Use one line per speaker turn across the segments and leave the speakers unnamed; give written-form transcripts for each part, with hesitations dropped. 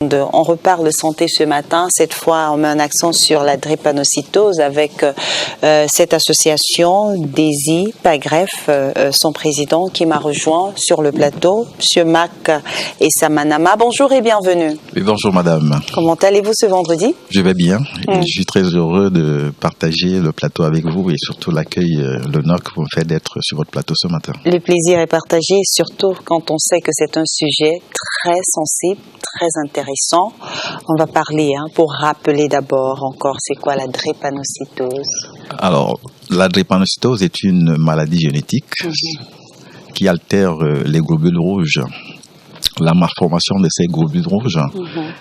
On reparle santé ce matin. Cette fois, on met un accent sur la drépanocytose avec cette association DESI PAGREF, son président qui m'a rejoint sur le plateau, Monsieur Mac et Samanama. Bonjour et bienvenue.
Oui, bonjour madame.
Comment allez-vous ce vendredi?
Je vais bien. Je suis très heureux de partager le plateau avec vous et surtout l'accueil, l'honneur que vous me faites d'être sur votre plateau ce matin.
Le plaisir est partagé, surtout quand on sait que c'est un sujet très sensible, très intéressant. On va parler, pour rappeler d'abord encore, c'est quoi la drépanocytose?
Alors, la drépanocytose est une maladie génétique qui altère les globules rouges. La malformation de ces globules rouges,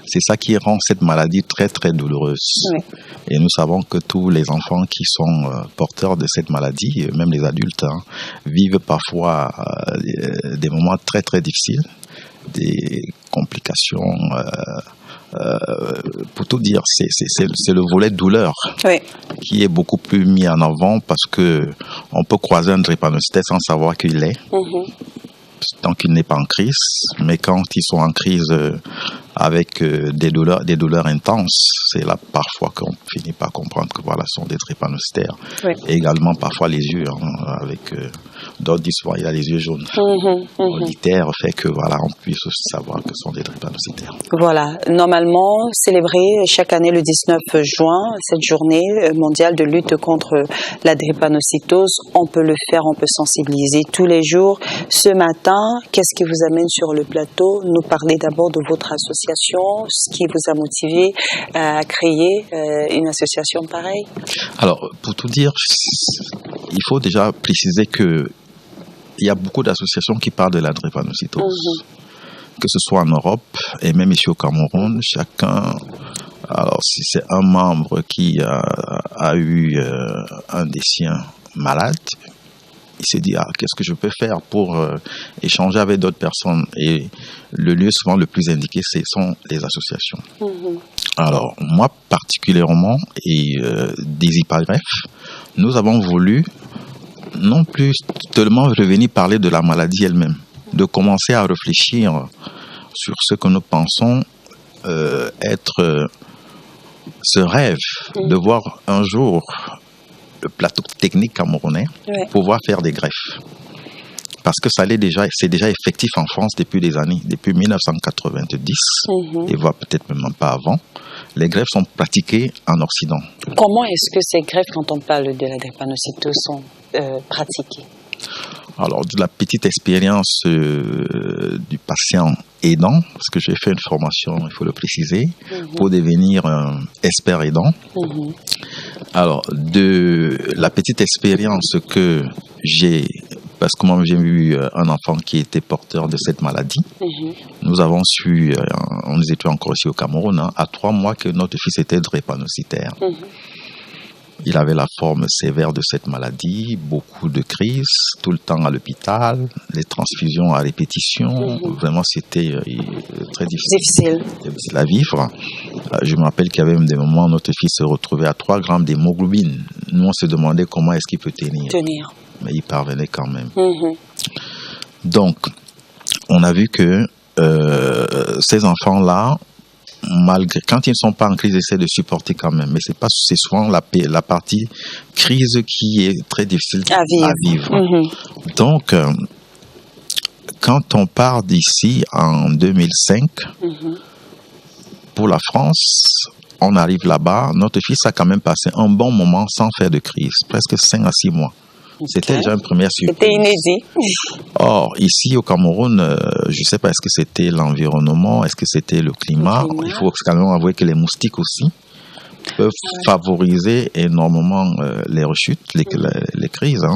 c'est ça qui rend cette maladie très très douloureuse. Oui. Et nous savons que tous les enfants qui sont porteurs de cette maladie, même les adultes, vivent parfois des moments très très difficiles, des complications. Pour tout dire, c'est le volet douleur qui est beaucoup plus mis en avant parce que on peut croiser un drépanocytaire sans savoir qu'il est. Tant qu'il n'est pas en crise, mais quand ils sont en crise avec des douleurs intenses, c'est là parfois qu'on finit par comprendre que voilà, ce sont des drépanocytaires. Oui. Et également parfois les yeux, avec d'autres disent il a les yeux jaunes. L'ITER fait que voilà, on puisse aussi savoir que ce sont des drépanocytaires.
Voilà, normalement célébrée chaque année le 19 juin, cette journée mondiale de lutte contre la drépanocytose, on peut le faire, on peut sensibiliser tous les jours. Ce matin, qu'est-ce qui vous amène sur le plateau? Nous parler d'abord de votre association, ce qui vous a motivé à créer une association pareille.
Alors, pour tout dire, il faut déjà préciser que il y a beaucoup d'associations qui parlent de la drépanocytose. Que ce soit en Europe et même ici au Cameroun, chacun, alors si c'est un membre qui a eu un des siens malade, il s'est dit, qu'est-ce que je peux faire pour échanger avec d'autres personnes? Et le lieu souvent le plus indiqué, ce sont les associations. Alors, moi particulièrement, et DESI PAGREF, nous avons voulu non plus seulement revenir parler de la maladie elle-même, de commencer à réfléchir sur ce que nous pensons être ce rêve de voir un jour le plateau technique camerounais pouvoir faire des greffes. Parce que c'est déjà effectif en France depuis des années, depuis 1990, et voire peut-être même pas avant. Les greffes sont pratiquées en Occident.
Comment est-ce que ces greffes, quand on parle de la drépanocytose, sont pratiquées?
Alors, de la petite expérience du patient aidant, parce que j'ai fait une formation, il faut le préciser, pour devenir expert aidant. Alors, de la petite expérience que j'ai, parce que moi j'ai eu un enfant qui était porteur de cette maladie, nous avons su, nous étions encore ici au Cameroun, à 3 mois que notre fils était drépanocytaire. Il avait la forme sévère de cette maladie, beaucoup de crises, tout le temps à l'hôpital, les transfusions à répétition. Vraiment, c'était très difficile à vivre. Je me rappelle qu'il y avait même des moments où notre fils se retrouvait à 3 grammes d'hémoglobine. Nous, on se demandait comment est-ce qu'il peut tenir. Mais il parvenait quand même. Donc, on a vu que ces enfants-là, malgré, quand ils ne sont pas en crise, ils essaient de supporter quand même. Mais c'est souvent la partie crise qui est très difficile à vivre. Donc, quand on part d'ici en 2005, pour la France, on arrive là-bas, notre fils a quand même passé un bon moment sans faire de crise, presque 5 à 6 mois. C'était déjà une première surprise.
C'était inédit.
Or, ici au Cameroun, je ne sais pas, est-ce que c'était l'environnement, est-ce que c'était le climat? Il faut quand même avouer que les moustiques aussi peuvent favoriser énormément les rechutes, les crises.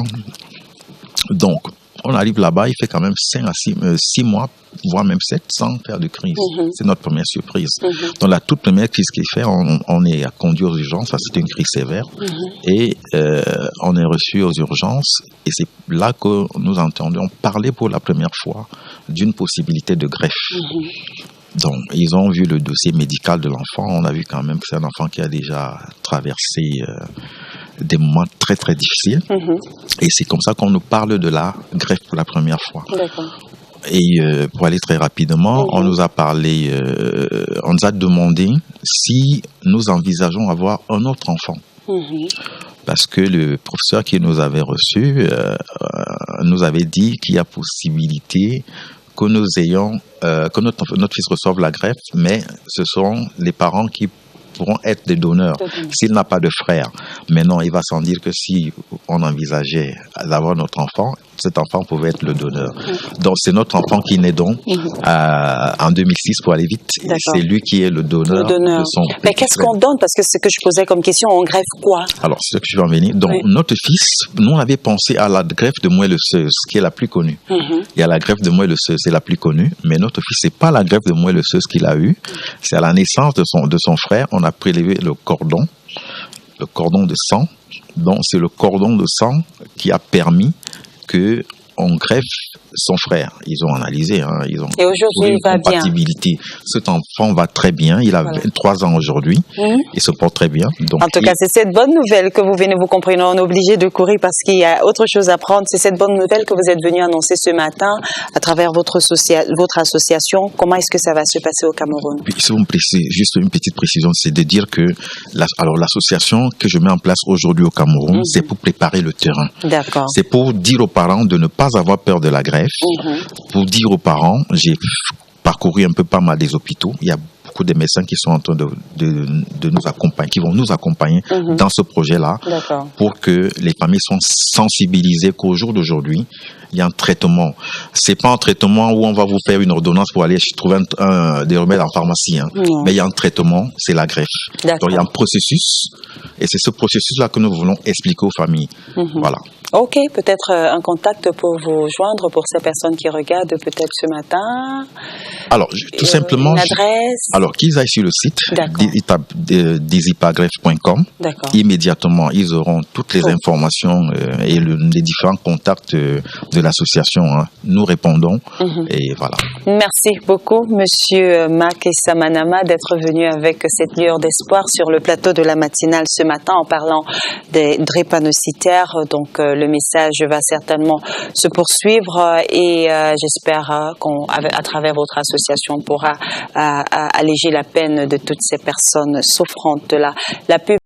Donc, on arrive là-bas, il fait quand même 5 à 6 mois, voire même 7, sans faire de crise. C'est notre première surprise. Donc, la toute première crise qu'il fait, on est conduit aux urgences, ça c'était une crise sévère, et on est reçu aux urgences, et c'est là que nous entendions parler pour la première fois d'une possibilité de greffe. Donc, ils ont vu le dossier médical de l'enfant, on a vu quand même que c'est un enfant qui a déjà traversé des moments très très difficiles. Et c'est comme ça qu'on nous parle de la greffe pour la première fois. Et pour aller très rapidement, on nous a parlé, on nous a demandé si nous envisageons avoir un autre enfant. Parce que le professeur qui nous avait reçus nous avait dit qu'il y a possibilité que nous ayons, que notre fils reçoive la greffe, mais ce sont les parents qui pourront être des donneurs s'il n'a pas de frère. Mais non, il va sans dire que si on envisageait d'avoir notre enfant, cet enfant pouvait être le donneur. Donc c'est notre enfant qui naît donc en 2006 pour aller vite. C'est lui qui est le donneur. De son
Mais qu'est-ce qu'on donne? Parce que c'est ce que je posais comme question, on greffe quoi?
Alors c'est ce que je vais en venir. Donc notre fils, nous on avait pensé à la greffe de moelle osseuse, qui est la plus connue. Il y a la greffe de moelle osseuse, c'est la plus connue, mais notre fils, c'est pas la greffe de moelle osseuse qu'il a eue. C'est à la naissance de son frère, on a prélevé le cordon de sang. Donc c'est le cordon de sang qui a permis que on greffe son frère. Ils ont analysé, ils ont trouvé une compatibilité. Cet enfant va très bien. Il a 23 ans aujourd'hui. Il se porte très bien. Donc,
en tout cas, c'est cette bonne nouvelle que vous venez, vous comprenez. On est obligé de courir parce qu'il y a autre chose à prendre. C'est cette bonne nouvelle que vous êtes venu annoncer ce matin à travers votre association. Comment est-ce que ça va se passer au Cameroun?
Puis, si vous me plaisez, juste une petite précision, c'est de dire que l'association que je mets en place aujourd'hui au Cameroun, c'est pour préparer le terrain.
D'accord.
C'est pour dire aux parents de ne pas avoir peur de la greffe. Pour dire aux parents, j'ai parcouru un peu pas mal des hôpitaux. Il y a beaucoup de médecins qui sont en train de nous accompagner, qui vont nous accompagner dans ce projet-là, pour que les familles soient sensibilisées qu'au jour d'aujourd'hui, il y a un traitement. C'est pas un traitement où on va vous faire une ordonnance pour aller trouver des remèdes en pharmacie, mais il y a un traitement, c'est la greffe. Donc il y a un processus, et c'est ce processus-là que nous voulons expliquer aux familles. Voilà.
Ok, peut-être un contact pour vous joindre pour ces personnes qui regardent peut-être ce matin.
Alors, tout simplement,
une adresse.
Alors, qu'ils aillent sur le site, ils tapent desipagreffe.com. Immédiatement, ils auront toutes les informations et les différents contacts de l'association. Nous répondons et voilà.
Merci beaucoup, Monsieur Mack Samanama, d'être venu avec cette lueur d'espoir sur le plateau de la matinale ce matin en parlant des drépanocytaires. Donc, le message va certainement se poursuivre et j'espère qu'à travers votre association, on pourra alléger la peine de toutes ces personnes souffrantes de la pub.